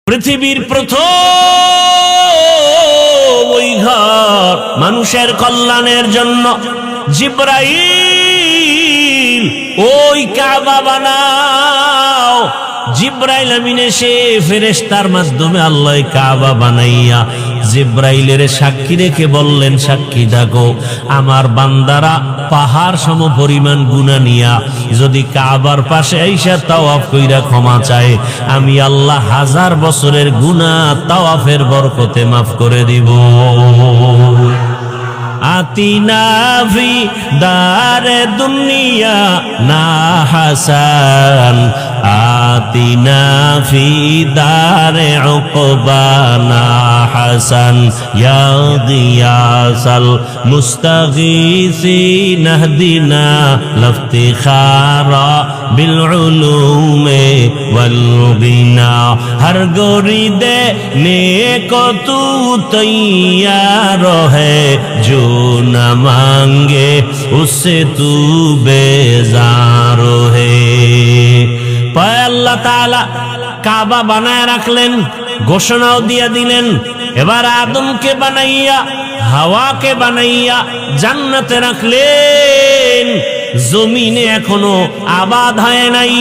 পৃথিবীর প্রথম ওই ঘর মানুষের কল্যাণের জন্য জিবরাইল ওই কাবা বানাও। জিবরাইল আমিন এসে ফেরেশতার মাধ্যমে আল্লাহ কাবা বানাইয়া জিবরাইলের সাক্ষী রেখে বললেন, সাক্ষী থাকো আমার বান্দারা পাহাড় সম পরিমাণ গুনাহ নিয়া যদি কাবার পাশে আইসা তাওয়াফ কইরা ক্ষমা চায়, আমি আল্লাহ 1000 বছরের গুনাহ তাওয়াফের বরকতে মাফ করে দিব। আতিনা ফি দারে দুনিয়া না হাসান, আতিনা ফি দারে উকবা না হাসান, ইয়া গিয়াসাল মুস্তাগীসিন ইহদিনা লাফতিখারা বিল উলুমে ওয়াল গিনা। হর গরিদে নেক তু তৈয়ার है जो न मांगे उससे तू बेजार है। পায় আল্লাহ তাআলা কাবা বানায় রাখলেন, ঘোষণাও দিয়ে দিলেন এবার আদমকে বানাইয়া হাওয়াকে বানাইয়া জান্নাতে রাখলেন। জমিনে এখনো আবাদ হয় নাই।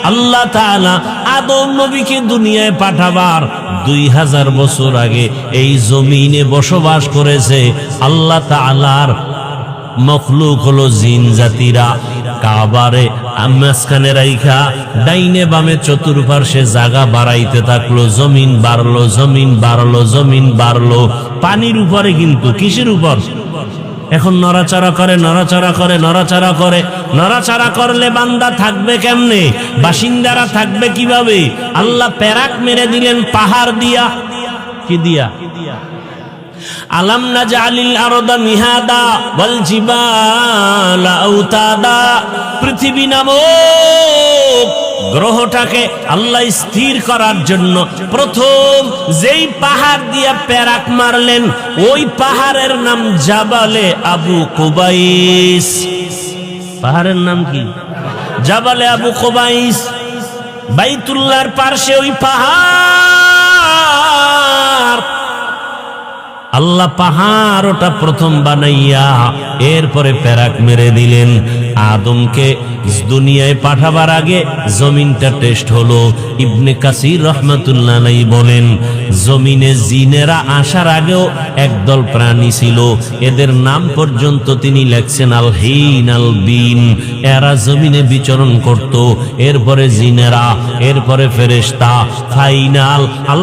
আল্লাহ তাআলা আদম নবীকে দুনিয়ায় পাঠাবার 2000 বছর আগে এই জমিনে বসবাস করেছে। আল্লাহ তাআলার মখলুক হলো জিন জাতিরা। কাবারে মাঝখানে রাইখা ডাইনে বামে চতুর্পার্শ্বে জায়গা বাড়াইতে থাকলো, জমিন বাড়লো, জমিন বাড়লো, জমিন বাড়লো। পানির উপরে, কিন্তু কিসের উপর? এখন নড়াচড়া করে, নড়াচড়া করে, নড়াচড়া করে। নড়াচড়া করলে বান্দা থাকবে কেমনে? বাসিন্দারা থাকবে কিভাবে? আল্লাহ পেরাক মেরে দিলেন পাহাড় দিয়া। কি দিয়া? আলাম নাজআলিল আরদা মিহাদা ওয়াল জিবালা আওতাদা। পৃথিবী নামক গ্রহটাকে আল্লাহ স্থির করার জন্য প্রথম যেই পাহাড় দিয়া পেরাক মারলেন, ওই পাহাড়ের নাম জাবালে আবু কুবাইস। পাহাড়ের নাম কি? জাবালে আবু কুবাইস। বাইতুল্লাহর পাশে ওই পাহাড়। আল্লাহ পাহাড় ওটা প্রথম বানাইয়া এরপরে পেরাক মেরে দিলেন। আদমকে দুনিয়ায় পাঠাবার আগে জমিনটা টেস্ট হলো। ইবনে কাসির রহমাতুল্লাহ আলাইহি বলেন, জমিনে জিনেরা আসার আগেও একদল প্রাণী ছিল, এদের নাম পর্যন্ত তিনি লেখছেন আল হিন আল বিন। এরা জমিনে বিচরণ করত, এরপরে জিনেরা, এরপরে ফেরেশতা, ফাইনাল